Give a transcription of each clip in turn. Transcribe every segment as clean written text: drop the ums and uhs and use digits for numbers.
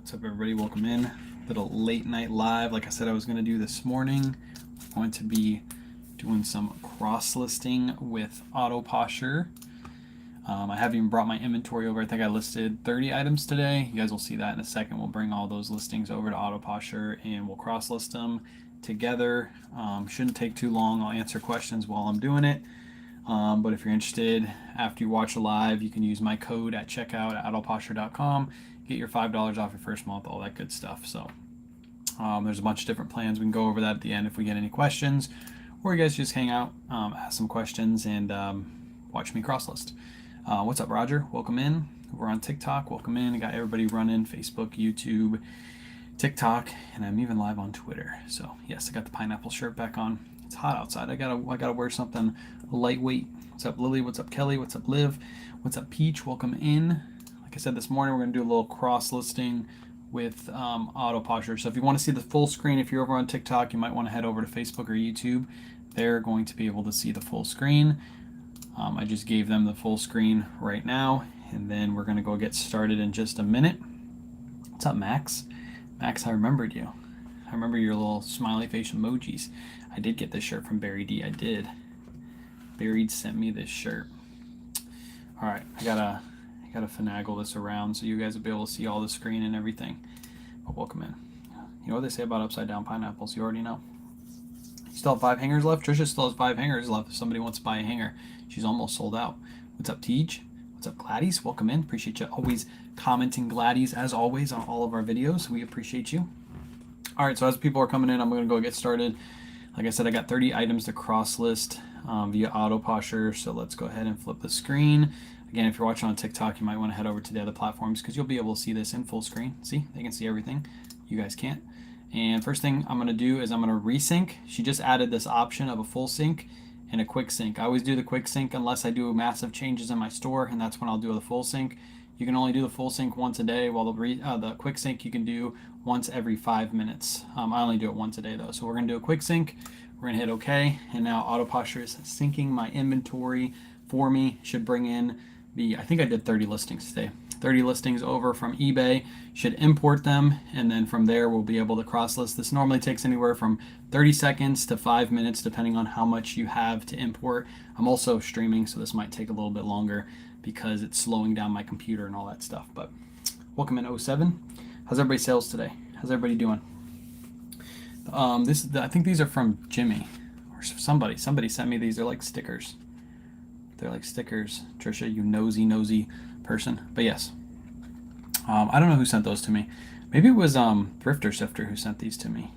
What's up, everybody? Welcome in. Little late night live. Like I said, I was going to do this morning. I'm going to be doing some cross listing with Autoposher. I haven't even brought my inventory over. I think I listed 30 items today. You guys will see that in a second. We'll bring all those listings over to Autoposher and we'll cross list them together. Shouldn't take too long. I'll answer questions while I'm doing it. But if you're interested, after you watch the live, you can use my code at checkout at autoposher.com. Get your $5 off your first month, all that good stuff. So there's a bunch of different plans. We can go over that at the end if we get any questions, or you guys just hang out, ask some questions, and watch me cross list. What's up, Roger? Welcome in. We're on TikTok. Welcome in. I got everybody running Facebook, YouTube, TikTok, and I'm even live on Twitter. So yes, I got the pineapple shirt back on. It's hot outside. I gotta wear something lightweight. What's up, Lily? What's up, Kelly? What's up, Liv? What's up, Peach? Welcome in. Like I said this morning, we're gonna do a little cross listing with Autoposher. So if you want to see the full screen, if you're over on TikTok, you might want to head over to Facebook or YouTube. They're going to be able to see the full screen. I just gave them the full screen right now, and then we're gonna go get started in just a minute. What's up, Max? Max, I remembered you. I remember your little smiley face emojis. I did get this shirt from Barry D. I did. Barry sent me this shirt. All right, I gotta finagle this around so you guys will be able to see all the screen and everything. But welcome in. You know what they say about upside down pineapples? You already know. You still have 5 hangers left? Trisha still has 5 hangers left if somebody wants to buy a hanger. She's almost sold out. What's up, Teej? What's up, Gladys? Welcome in. Appreciate you always commenting, Gladys, as always, on all of our videos. We appreciate you. All right, so as people are coming in, I'm going to go get started. Like I said, I got 30 items to cross list via Autoposher, so let's go ahead and flip the screen. Again, if you're watching on TikTok, you might want to head over to the other platforms because you'll be able to see this in full screen. See, they can see everything. You guys can't. And first thing I'm going to do is I'm going to resync. She just added this option of a full sync and a quick sync. I always do the quick sync unless I do massive changes in my store, and that's when I'll do the full sync. You can only do the full sync once a day, while the quick sync you can do once every 5 minutes. I only do it once a day though. So we're gonna do a quick sync. We're gonna hit OK, and now Autoposher is syncing my inventory for me. Should bring in I think I did 30 listings today. 30 listings over from eBay. Should import them, and then from there we'll be able to cross list. This normally takes anywhere from 30 seconds to 5 minutes depending on how much you have to import. I'm also streaming, so this might take a little bit longer because it's slowing down my computer and all that stuff. But welcome in 07. How's everybody's sales today? How's everybody doing? I think these are from Jimmy or somebody. Somebody sent me these. They're like stickers. They're like stickers. Trisha, you nosy person. But yes, I don't know who sent those to me. Maybe it was Thrifter Sifter who sent these to me.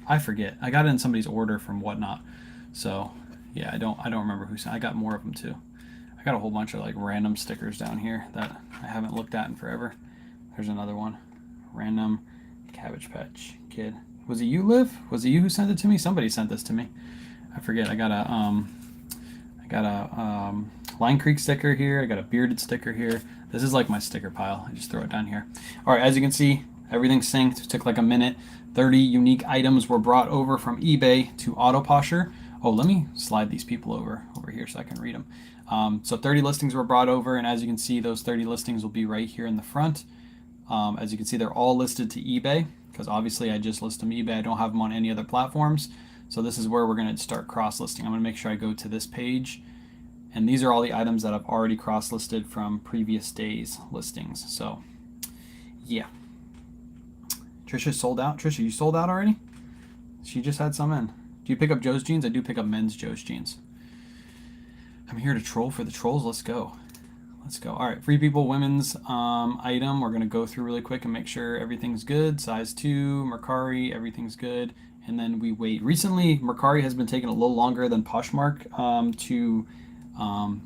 I forget. I got it in somebody's order from Whatnot. So yeah, I don't remember who sent. I got more of them too. I got a whole bunch of like random stickers down here that I haven't looked at in forever. There's another one. Random Cabbage Patch Kid. Was it you, Liv? Was it you who sent it to me? Somebody sent this to me. I forget. I got a Line Creek sticker here. I got a bearded sticker here. This is like my sticker pile. I just throw it down here. All right, as you can see, everything's synced. It took like a minute. 30 unique items were brought over from eBay to Autoposher. Oh, let me slide these people over here so I can read them. So 30 listings were brought over, and as you can see, those 30 listings will be right here in the front. As you can see, they're all listed to eBay because obviously I just list them eBay. I don't have them on any other platforms. So this is where we're going to start cross-listing. I'm going to make sure I go to this page. And these are all the items that I've already cross-listed from previous days' listings. So, yeah. Trisha sold out. Trisha, you sold out already? She just had some in. Do you pick up Joe's jeans? I do pick up men's Joe's jeans. I'm here to troll for the trolls. Let's go. Let's go. All right, Free People women's item. We're going to go through really quick and make sure everything's good. Size 2, Mercari, everything's good. And then we wait. Recently, Mercari has been taking a little longer than Poshmark to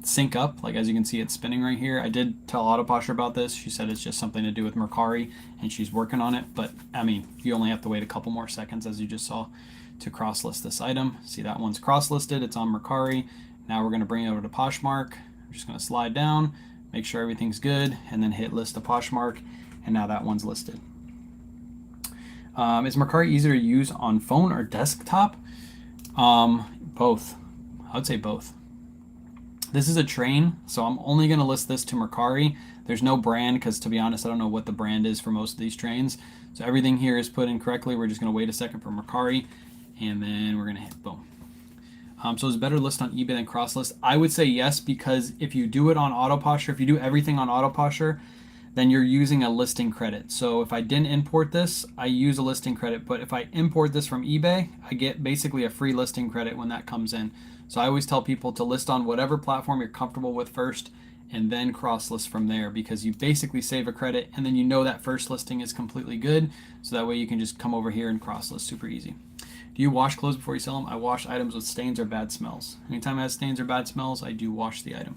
sync up. Like as you can see, it's spinning right here. I did tell Autoposher about this. She said it's just something to do with Mercari, and she's working on it. But I mean, you only have to wait a couple more seconds, as you just saw, to cross list this item. See, that one's cross listed. It's on Mercari. Now we're going to bring it over to Poshmark. We're just going to slide down, make sure everything's good, and then hit list to Poshmark. And now that one's listed. Is Mercari easier to use on phone or desktop? Both. I would say both. This is a train, so I'm only going to list this to Mercari. There's no brand because, to be honest, I don't know what the brand is for most of these trains. So everything here is put in correctly. We're just going to wait a second for Mercari, and then we're going to hit boom. So is it better to list on eBay than Crosslist? I would say yes, because if you do it on Autoposher, if you do everything on Autoposher, then you're using a listing credit. So if I didn't import this, I use a listing credit. But if I import this from eBay, I get basically a free listing credit when that comes in. So I always tell people to list on whatever platform you're comfortable with first, and then cross list from there, because you basically save a credit, and then you know that first listing is completely good. So that way you can just come over here and cross list super easy. Do you wash clothes before you sell them? I wash items with stains or bad smells. Anytime it has stains or bad smells, I do wash the item.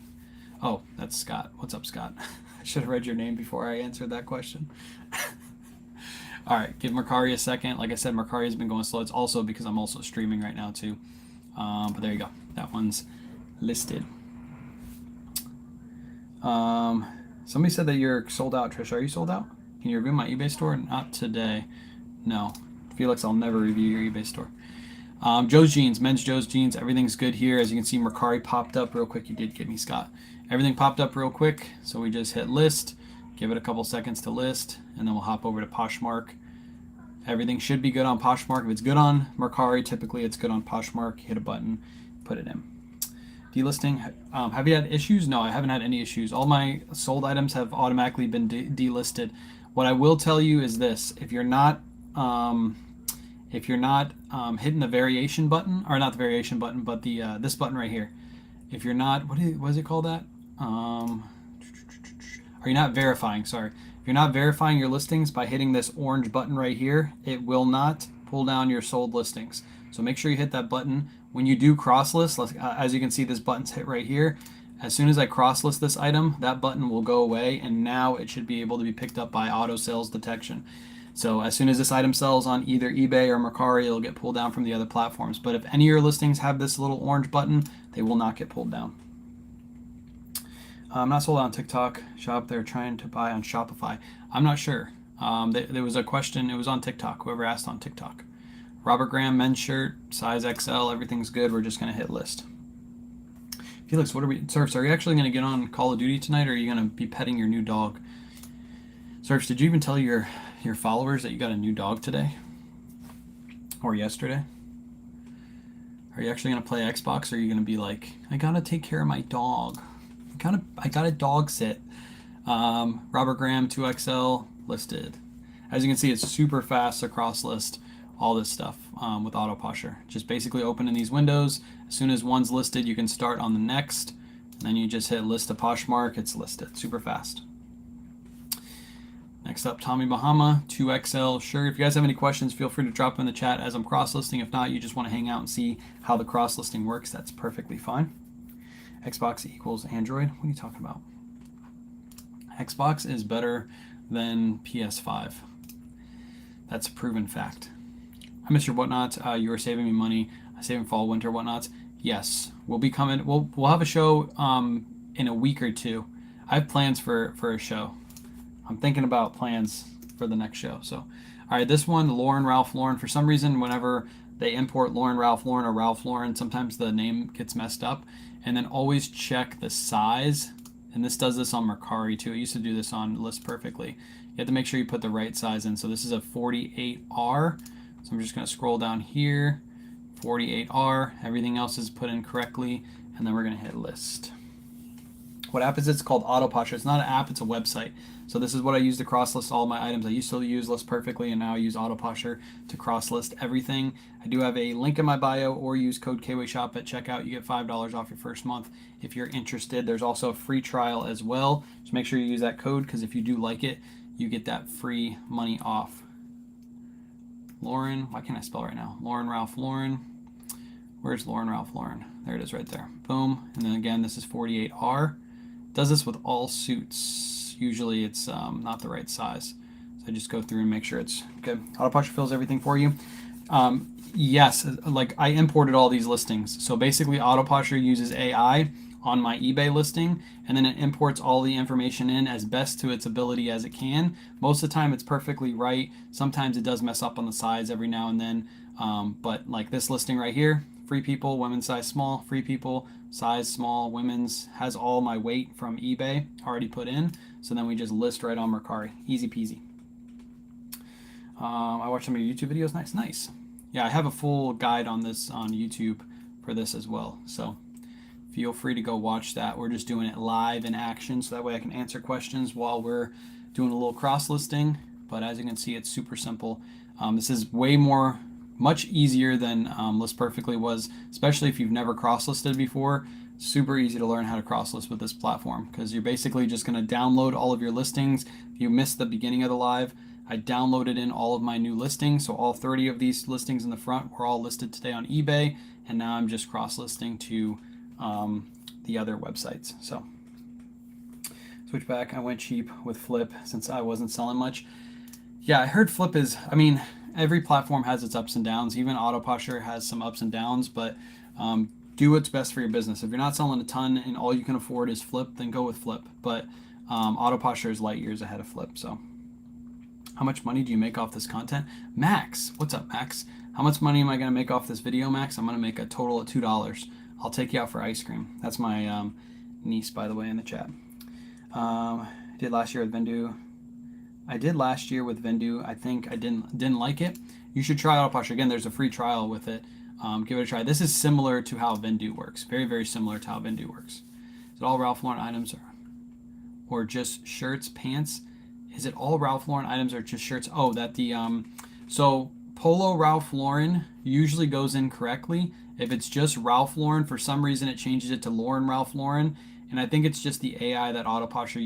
Oh, that's Scott. What's up, Scott? I should have read your name before I answered that question. All right, give Mercari a second. Like I said, Mercari has been going slow. It's also because I'm also streaming right now too. But there you go. That one's listed. Somebody said that you're sold out, Trish. Are you sold out? Can you review my eBay store? Not today. No. Felix, I'll never review your eBay store. Joe's Jeans, men's Joe's Jeans. Everything's good here. As you can see, Mercari popped up real quick. You did get me, Scott. Everything popped up real quick. So we just hit list. Give it a couple seconds to list. And then we'll hop over to Poshmark. Everything should be good on Poshmark. If it's good on Mercari, typically it's good on Poshmark. Hit a button, put it in. Delisting. Have you had issues? No, I haven't had any issues. All my sold items have automatically been delisted. What I will tell you is this: if you're not hitting the variation button, or not the variation button, but the this button right here. If you're not, what is it called that? Are you not verifying? Sorry. If you're not verifying your listings by hitting this orange button right here, it will not pull down your sold listings. So make sure you hit that button. When you do cross list, as you can see, this button's hit right here. As soon as I cross list this item, that button will go away, and now it should be able to be picked up by auto sales detection. So as soon as this item sells on either eBay or Mercari, it'll get pulled down from the other platforms. But if any of your listings have this little orange button, they will not get pulled down. I'm not sold out on TikTok shop. They're trying to buy on Shopify. I'm not sure. There was a question. It was on TikTok. Whoever asked on TikTok. Robert Graham, men's shirt, size XL. Everything's good. We're just going to hit list. Felix, what are we... Surfs, are you actually going to get on Call of Duty tonight, or are you going to be petting your new dog? Surfs, did you even tell your followers that you got a new dog today? Or yesterday? Are you actually going to play Xbox, or are you going to be like, I got to take care of my dog? I got a dog sit. Robert Graham 2XL listed. As you can see, it's super fast across list all this stuff with Autoposher. Just basically open in these windows. As soon as one's listed, you can start on the next. And then you just hit list to Poshmark. It's listed super fast. Next up, Tommy Bahama 2XL. Sure, if you guys have any questions, feel free to drop them in the chat as I'm cross-listing. If not, you just want to hang out and see how the cross-listing works, that's perfectly fine. Xbox equals Android. What are you talking about? Xbox is better than PS5. That's a proven fact. I miss your whatnots. You are saving me money. Saving fall, winter whatnots. Yes, we'll be coming. We'll have a show in a week or two. I have plans for a show. I'm thinking about plans for the next show. So, all right, this one, Lauren Ralph Lauren. For some reason, whenever they import Lauren Ralph Lauren or Ralph Lauren, sometimes the name gets messed up. And then always check the size. And this does this on Mercari too. It used to do this on List Perfectly. You have to make sure you put the right size in. So this is a 48R. So I'm just going to scroll down here. 48R. Everything else is put in correctly. And then we're going to hit list. What app is it? It's called Autoposher. It's not an app, it's a website. So this is what I use to cross list all my items. I used to use List Perfectly, and now I use Autoposher to cross list everything. I do have a link in my bio, or use code KWayShop at checkout. You get $5 off your first month if you're interested. There's also a free trial as well. Just make sure you use that code, because if you do like it, you get that free money off. Lauren, why can't I spell right now? Lauren Ralph Lauren. Where's Lauren Ralph Lauren? There it is right there. Boom. And then again, this is 48R. Does this with all suits. Usually it's not the right size. So I just go through and make sure it's good. Autoposher fills everything for you. Yes, like I imported all these listings. So basically Autoposher uses AI on my eBay listing, and then it imports all the information in as best to its ability as it can. Most of the time it's perfectly right. Sometimes it does mess up on the size every now and then. But like this listing right here, free people, women's size small, free people, size small, women's, has all my weight from eBay already put in. So then we just list right on Mercari. Easy peasy. I watched some of your YouTube videos. Nice. Yeah, I have a full guide on this on YouTube for this as well. So feel free to go watch that. We're just doing it live in action, so that way I can answer questions while we're doing a little cross listing. But as you can see, it's super simple. This is much easier than List Perfectly was, especially if you've never cross listed before. Super easy to learn how to cross list with this platform, because you're basically just going to download all of your listings. If you missed the beginning of the live, I downloaded in all of my new listings. So all 30 of these listings in the front were all listed today on eBay, and now I'm just cross listing to the other websites. So switch back. I went cheap with Flip since I wasn't selling much. Yeah, I heard Flip is, every platform has its ups and downs. Even Autoposher has some ups and downs, but do what's best for your business. If you're not selling a ton and all you can afford is Flip, then go with Flip. But Autoposher is light years ahead of Flip. So how much money do you make off this content? Max, what's up, Max? How much money am I going to make off this video, Max? I'm going to make a total of $2. I'll take you out for ice cream. That's my niece, by the way, in the chat. I did last year with Vendu. I think I didn't like it. You should try Autoposher. Again, there's a free trial with it. Give it a try. This is similar to how Vendu works. Very, very similar to how Vendu works. Is it all Ralph Lauren items or just shirts, pants? Is it all Ralph Lauren items or just shirts? Oh, so Polo Ralph Lauren usually goes in correctly. If it's just Ralph Lauren, for some reason it changes it to Lauren Ralph Lauren. And I think it's just the AI that Autoposher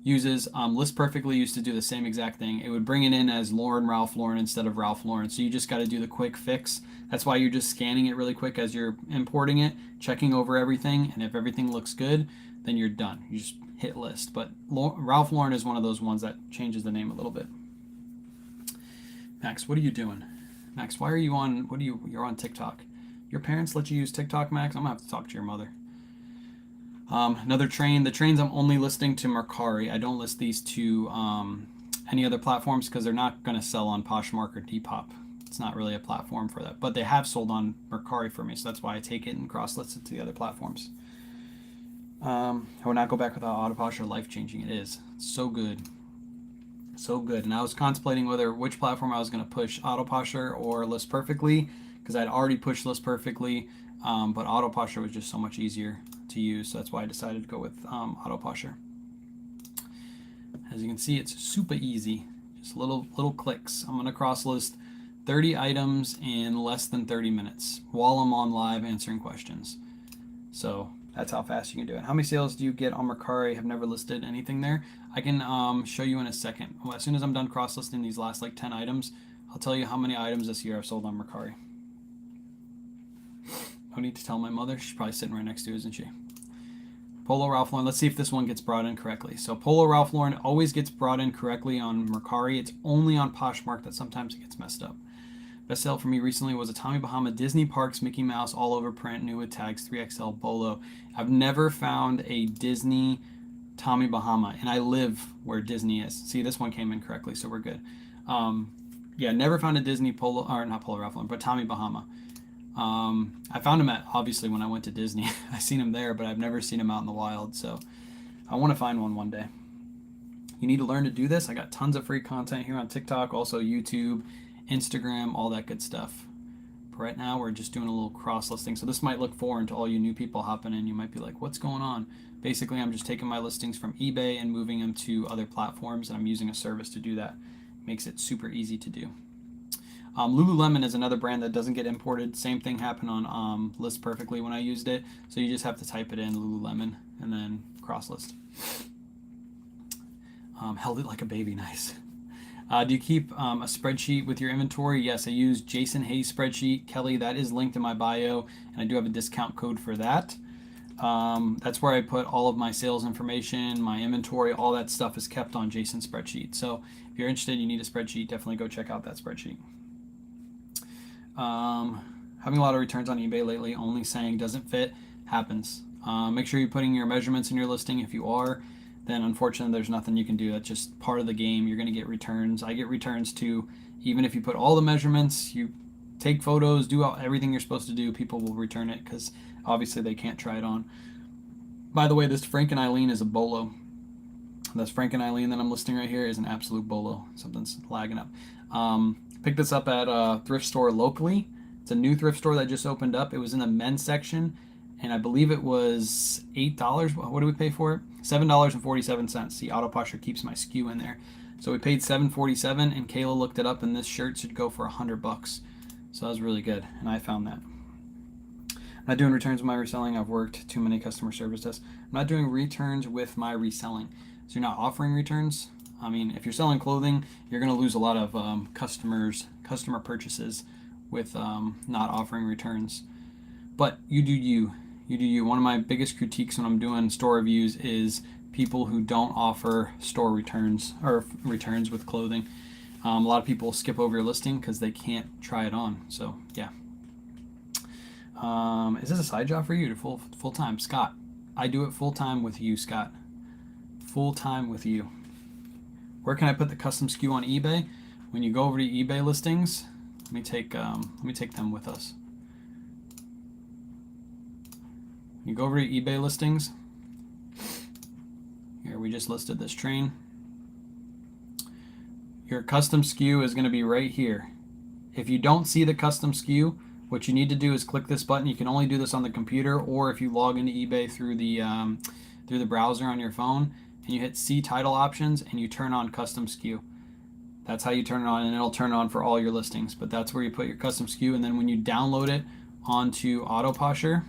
uses. List Perfectly used to do the same exact thing. It would bring it in as Lauren Ralph Lauren instead of Ralph Lauren. So you just got to do the quick fix. That's why you're just scanning it really quick as you're importing it, checking over everything. And if everything looks good, then you're done. You just hit list. But Ralph Lauren is one of those ones that changes the name a little bit. Max, what are you doing? Max, why are you on, you're on TikTok. Your parents let you use TikTok, Max? I'm gonna have to talk to your mother. Another train. The trains I'm only listing to Mercari. I don't list these to any other platforms because they're not going to sell on Poshmark or Depop. It's not really a platform for that. But they have sold on Mercari for me, so that's why I take it and cross-list it to the other platforms. I would not go back without Autoposher. Life-changing. It is. It's so good. So good. And I was contemplating which platform I was going to push, Autoposher or List Perfectly, because I'd already pushed List Perfectly, but Autoposher was just so much easier to use, so that's why I decided to go with Autoposher. As you can see, it's super easy, just little clicks. I'm going to cross list 30 items in less than 30 minutes while I'm on live answering questions. So that's how fast you can do it. How many sales do you get on Mercari? Have never listed anything there. I can show you in a second. Well, as soon as I'm done cross listing these last like 10 items, I'll tell you how many items this year I've sold on Mercari. No need to tell my mother. She's probably sitting right next to you, isn't she? Polo Ralph Lauren. Let's see if this one gets brought in correctly. So Polo Ralph Lauren always gets brought in correctly on Mercari. It's only on Poshmark that sometimes it gets messed up. Best sale for me recently was a Tommy Bahama Disney Parks Mickey Mouse all over print, new with tags, 3XL Bolo. I've never found a Disney Tommy Bahama, and I live where Disney is. See, this one came in correctly, so we're good. Yeah, never found a Disney Polo, or not Polo Ralph Lauren, but Tommy Bahama. I found him obviously when I went to Disney. I seen him there, but I've never seen him out in the wild, so I want to find one day. You need to learn to do this. I got tons of free content here on TikTok, also YouTube, Instagram, all that good stuff. But right now we're just doing a little cross listing, so this might look foreign to all you new people hopping in. You might be like, what's going on? Basically, I'm just taking my listings from eBay and moving them to other platforms, and I'm using a service to do that. Makes it super easy to do. Lululemon is another brand that doesn't get imported. Same thing happened on List Perfectly when I used it. So you just have to type it in, Lululemon, and then cross list. Held it like a baby, nice. Do you keep a spreadsheet with your inventory? Yes, I use Jason Hayes spreadsheet. Kelly, that is linked in my bio, and I do have a discount code for that. That's where I put all of my sales information, my inventory, all that stuff is kept on Jason's spreadsheet. So if you're interested, you need a spreadsheet, definitely go check out that spreadsheet. Having a lot of returns on eBay lately, only saying doesn't fit, happens. Make sure you're putting your measurements in your listing. If you are, then unfortunately there's nothing you can do. That's just part of the game. You're going to get returns. I get returns too. Even if you put all the measurements, take photos, do everything you're supposed to do. People will return it because obviously they can't try it on. By the way, this Frank and Eileen is a bolo. This Frank and Eileen that I'm listing right here is an absolute bolo. Something's lagging up. Picked this up at a thrift store locally. It's a new thrift store that just opened up. It was in the men's section, and I believe it was $8. What did we pay for it? $7.47. See, Autoposher keeps my SKU in there. So we paid $7.47, and Kayla looked it up, and this shirt should go for $100. So that was really good, and I found that. I'm not doing returns with my reselling. I've worked too many customer service desks. I'm not doing returns with my reselling. So you're not offering returns. I mean, if you're selling clothing, you're going to lose a lot of customer purchases with not offering returns. But you do you. You do you. One of my biggest critiques when I'm doing store reviews is people who don't offer store returns or returns with clothing. A lot of people skip over your listing because they can't try it on. So yeah. Is this a side job for you to full time? Scott, I do it full time with you, Scott. Full time with you. Where can I put the custom SKU on eBay? When you go over to eBay listings, let me take them with us. You go over to eBay listings. Here, we just listed this train. Your custom SKU is going to be right here. If you don't see the custom SKU, what you need to do is click this button. You can only do this on the computer, or if you log into eBay through the browser on your phone, and you hit see title options and you turn on custom SKU. That's how you turn it on, and it'll turn on for all your listings. But that's where you put your custom SKU, and then when you download it onto Autoposher,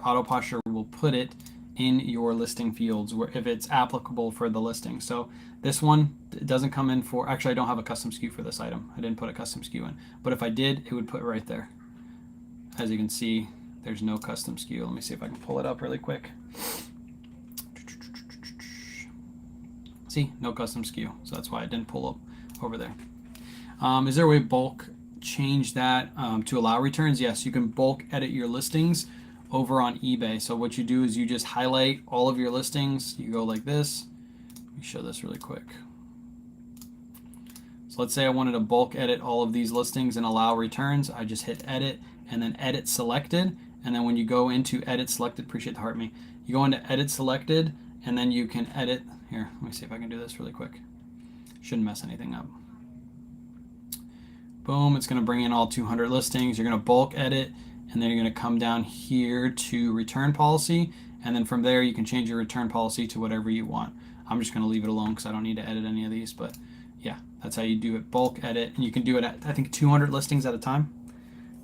Autoposher will put it in your listing fields where if it's applicable for the listing. So this one, it doesn't come in for, actually I don't have a custom SKU for this item. I didn't put a custom SKU in, but if I did, it would put right there. As you can see, there's no custom SKU. Let me see if I can pull it up really quick. See, no custom SKU. So that's why I didn't pull up over there. Is there a way to bulk change that to allow returns? Yes, you can bulk edit your listings over on eBay. So what you do is you just highlight all of your listings. You go like this. Let me show this really quick. So let's say I wanted to bulk edit all of these listings and allow returns. I just hit edit and then edit selected. And then when you go into edit selected, appreciate the heart me, you go into edit selected and then you can edit. Here, let me see if I can do this really quick. Shouldn't mess anything up. Boom, it's going to bring in all 200 listings. You're going to bulk edit, and then you're going to come down here to return policy, and then from there you can change your return policy to whatever you want. I'm just going to leave it alone because I don't need to edit any of these, but yeah, that's how you do it. Bulk edit, and you can do it at, I think, 200 listings at a time.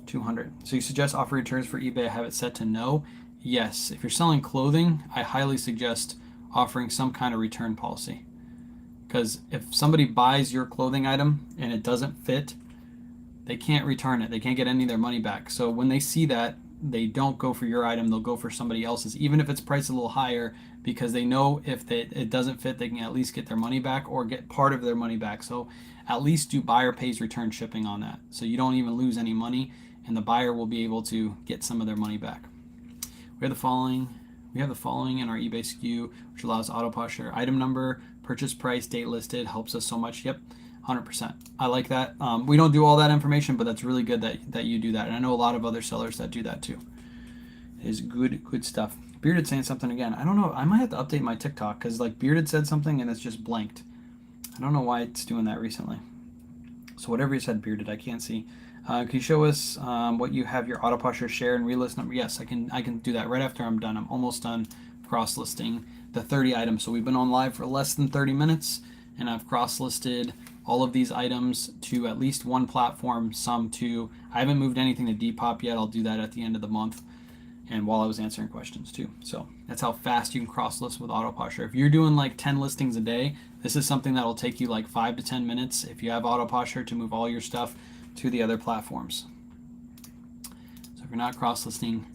200. So you suggest offer returns for eBay. I have it set to no. Yes, if you're selling clothing, I highly suggest offering some kind of return policy, because if somebody buys your clothing item and it doesn't fit, they can't return it. They can't get any of their money back. So when they see that, they don't go for your item. They'll go for somebody else's, even if it's priced a little higher, because they know if it doesn't fit, they can at least get their money back or get part of their money back. So at least do buyer pays return shipping on that, so you don't even lose any money, and the buyer will be able to get some of their money back. We have the following in our eBay SKU, which allows Autoposher item number, purchase price, date listed. Helps us so much. Yep. 100%. I like that. We don't do all that information, but that's really good that you do that. And I know a lot of other sellers that do that too. It is good stuff. Bearded saying something again. I don't know. I might have to update my TikTok because like Bearded said something and it's just blanked. I don't know why it's doing that recently. So whatever you said, Bearded, I can't see. Can you show us what you have your Autoposher share and relist number? Yes, I can do that right after I'm done. I'm almost done cross-listing the 30 items. So we've been on live for less than 30 minutes, and I've cross-listed all of these items to at least one platform, some to, I haven't moved anything to Depop yet. I'll do that at the end of the month and while I was answering questions too. So that's how fast you can cross-list with Autoposher. If you're doing like 10 listings a day, this is something that'll take you like 5 to 10 minutes if you have Autoposher to move all your stuff to the other platforms. So if you're not cross-listing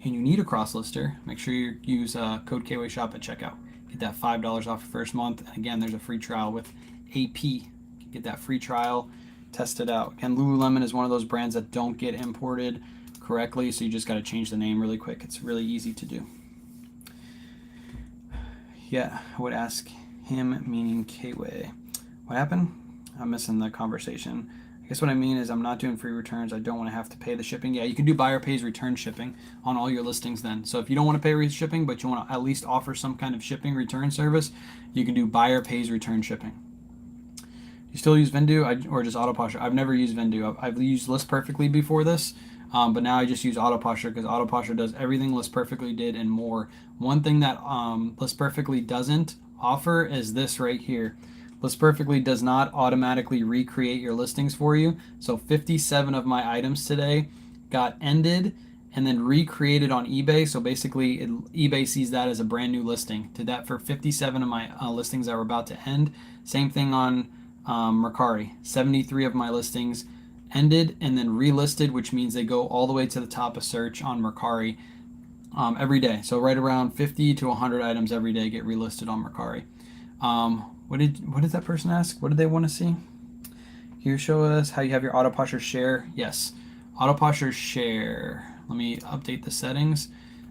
and you need a cross-lister, make sure you use code KWayShop at checkout. Get that $5 off your first month. And again, there's a free trial with AP. You can get that free trial, test it out. And Lululemon is one of those brands that don't get imported correctly, so you just got to change the name really quick. It's really easy to do. Yeah, I would ask him, meaning Kway. What happened? I'm missing the conversation. I guess what I mean is I'm not doing free returns. I don't want to have to pay the shipping. Yeah, you can do buyer pays return shipping on all your listings then. So if you don't want to pay shipping, but you want to at least offer some kind of shipping return service, you can do buyer pays return shipping. You still use Vendoo or just Autoposher? I've never used Vendoo. I've used List Perfectly before this, but now I just use Autoposher because Autoposher does everything List Perfectly did and more. One thing that List Perfectly doesn't offer is this right here. List Perfectly does not automatically recreate your listings for you. So 57 of my items today got ended and then recreated on eBay. So basically eBay sees that as a brand new listing. Did that for 57 of my listings that were about to end. Same thing on Mercari. 73 of my listings ended and then relisted, which means they go all the way to the top of search on Mercari every day. So right around 50 to 100 items every day get relisted on Mercari. What did that person ask? What did they want to see? Here, show us how you have your Autoposher share. Yes, Autoposher share. Let me update the settings.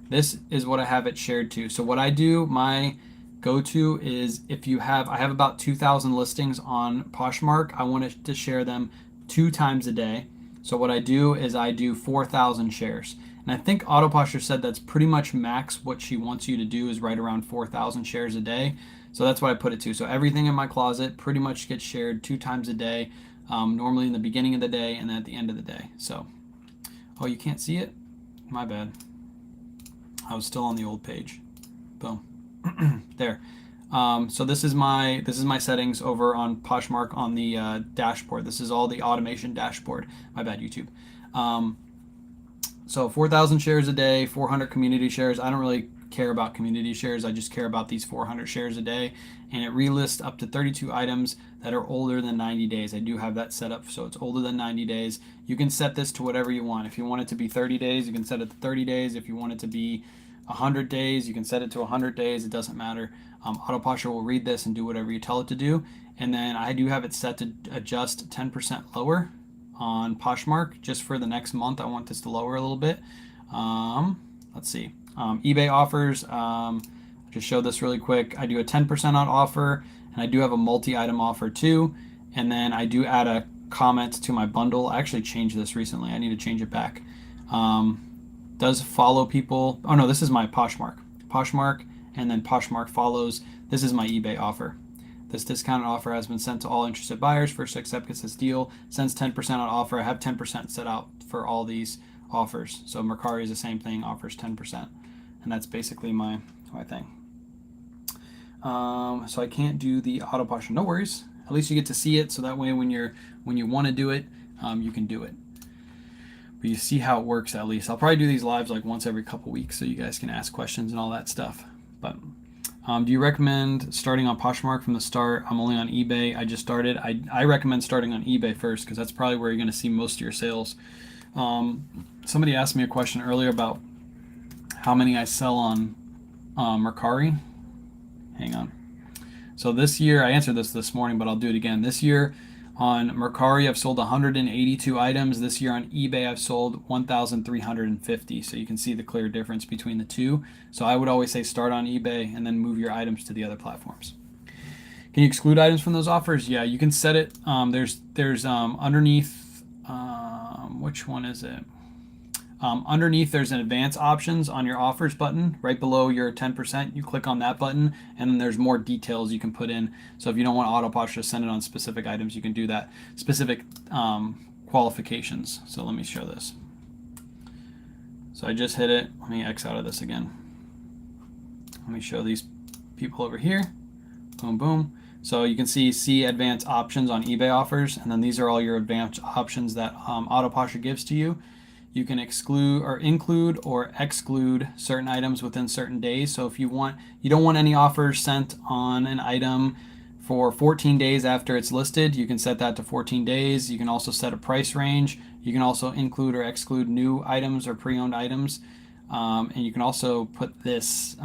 This is what I have it shared to. So what I do, my go-to is if you have, I have about 2,000 listings on Poshmark. I want it to share them 2 times a day. So what I do is I do 4,000 shares. And I think Autoposher said that's pretty much max what she wants you to do is right around 4,000 shares a day. So that's what I put it to. So everything in my closet pretty much gets shared 2 times a day, normally in the beginning of the day and then at the end of the day. So, oh, you can't see it? My bad. I was still on the old page. Boom. There. So this is my settings over on Poshmark on the dashboard. This is all the automation dashboard. My bad, YouTube. So 4,000 shares a day, 400 community shares. I don't really care about community shares. I just care about these 400 shares a day, and it relists up to 32 items that are older than 90 days. I do have that set up so it's older than 90 days. You can set this to whatever you want. If you want it to be 30 days, you can set it to 30 days. If you want it to be 100 days, you can set it to 100 days. It doesn't matter. Autoposher will read this and do whatever you tell it to do. And then I do have it set to adjust 10% lower on Poshmark just for the next month. I want this to lower a little bit. Let's see. eBay offers. Just show this really quick. I do a 10% on offer, and I do have a multi-item offer too. And then I do add a comment to my bundle. I actually changed this recently. I need to change it back. Does follow people. Oh no, this is my Poshmark. Poshmark, and then Poshmark follows. This is my eBay offer. This discounted offer has been sent to all interested buyers. First to accept gets this deal. Sends 10% on offer. I have 10% set out for all these offers. So Mercari is the same thing, offers 10%. And that's basically my thing. So I can't do the Autoposher. No worries. At least you get to see it, so that way when you want to do it, you can do it. But you see how it works at least. I'll probably do these lives like once every couple weeks so you guys can ask questions and all that stuff. But do you recommend starting on Poshmark from the start? I'm only on eBay. I just started. I recommend starting on eBay first because that's probably where you're going to see most of your sales. Somebody asked me a question earlier about how many I sell on Mercari. Hang on. So this year, I answered this morning, but I'll do it again. This year on Mercari, I've sold 182 items. This year on eBay, I've sold 1,350. So you can see the clear difference between the two. So I would always say start on eBay and then move your items to the other platforms. Can you exclude items from those offers? Yeah, you can set it. There's underneath, which one is it? Underneath, there's an advanced options on your offers button right below your 10%. You click on that button, and then there's more details you can put in. So if you don't want Autoposher to send it on specific items, you can do that. Specific qualifications. So let me show this. So I just hit it. Let me X out of this again. Let me show these people over here. Boom, boom. So you can see advanced options on eBay offers, and then these are all your advanced options that Autoposher gives to you. You can exclude or include or exclude certain items within certain days. So if you don't want any offers sent on an item for 14 days after it's listed, you can set that to 14 days. You can also set a price range. You can also include or exclude new items or pre-owned items. And you can also put this,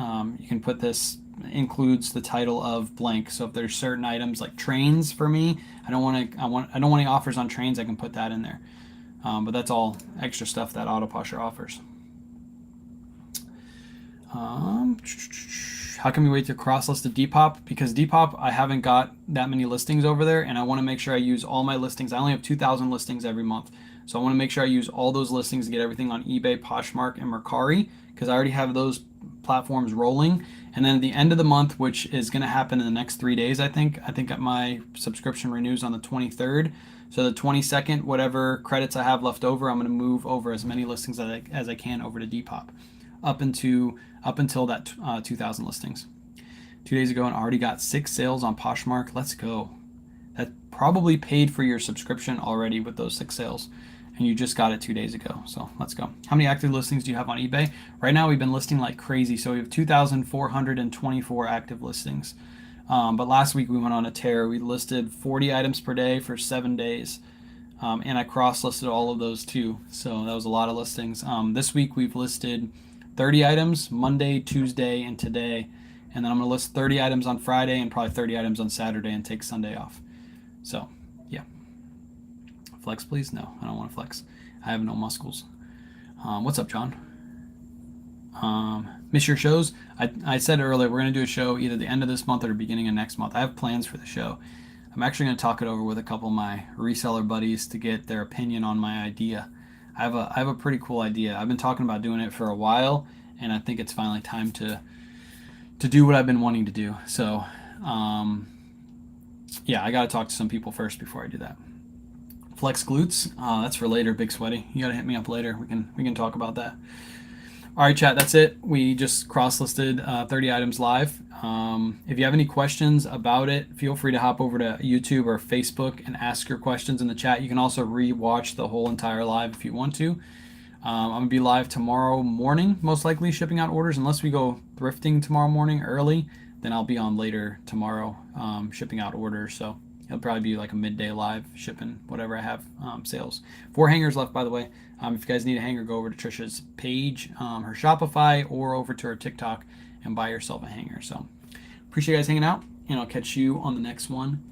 includes the title of blank. So if there's certain items like trains for me, I don't want any offers on trains, I can put that in there. But that's all extra stuff that Autoposher offers. How can we wait to cross-list to Depop? Because Depop, I haven't got that many listings over there, and I want to make sure I use all my listings. I only have 2,000 listings every month, so I want to make sure I use all those listings to get everything on eBay, Poshmark, and Mercari, because I already have those platforms rolling. And then at the end of the month, which is going to happen in the next 3 days, I think my subscription renews on the 23rd. So the 22nd, whatever credits I have left over, I'm going to move over as many listings as I can over to Depop, up until that 2,000 listings. 2 days ago, and already got 6 sales on Poshmark. Let's go. That probably paid for your subscription already with those 6 sales, and you just got it 2 days ago. So let's go. How many active listings do you have on eBay? Right now, we've been listing like crazy. So we have 2,424 active listings. But last week we went on a tear. We listed 40 items per day for 7 days. And I cross-listed all of those too. So that was a lot of listings. This week we've listed 30 items Monday, Tuesday, and today. And then I'm going to list 30 items on Friday and probably 30 items on Saturday and take Sunday off. So, yeah. Flex, please? No, I don't want to flex. I have no muscles. What's up, John? Miss your shows? I said earlier, we're going to do a show either the end of this month or the beginning of next month. I have plans for the show. I'm actually going to talk it over with a couple of my reseller buddies to get their opinion on my idea. I have a pretty cool idea. I've been talking about doing it for a while, and I think it's finally time to do what I've been wanting to do. So, yeah, I got to talk to some people first before I do that. Flex glutes, that's for later, Big Sweaty. You got to hit me up later. We can talk about that. All right, chat, that's it. We just cross-listed 30 items live. If you have any questions about it, feel free to hop over to YouTube or Facebook and ask your questions in the chat. You can also re-watch the whole entire live if you want to. I'm going to be live tomorrow morning, most likely shipping out orders. Unless we go thrifting tomorrow morning early, then I'll be on later tomorrow shipping out orders. So it'll probably be like a midday live shipping whatever I have sales. 4 hangers left, by the way. If you guys need a hanger, go over to Trisha's page, her Shopify, or over to her TikTok and buy yourself a hanger. So appreciate you guys hanging out, and I'll catch you on the next one.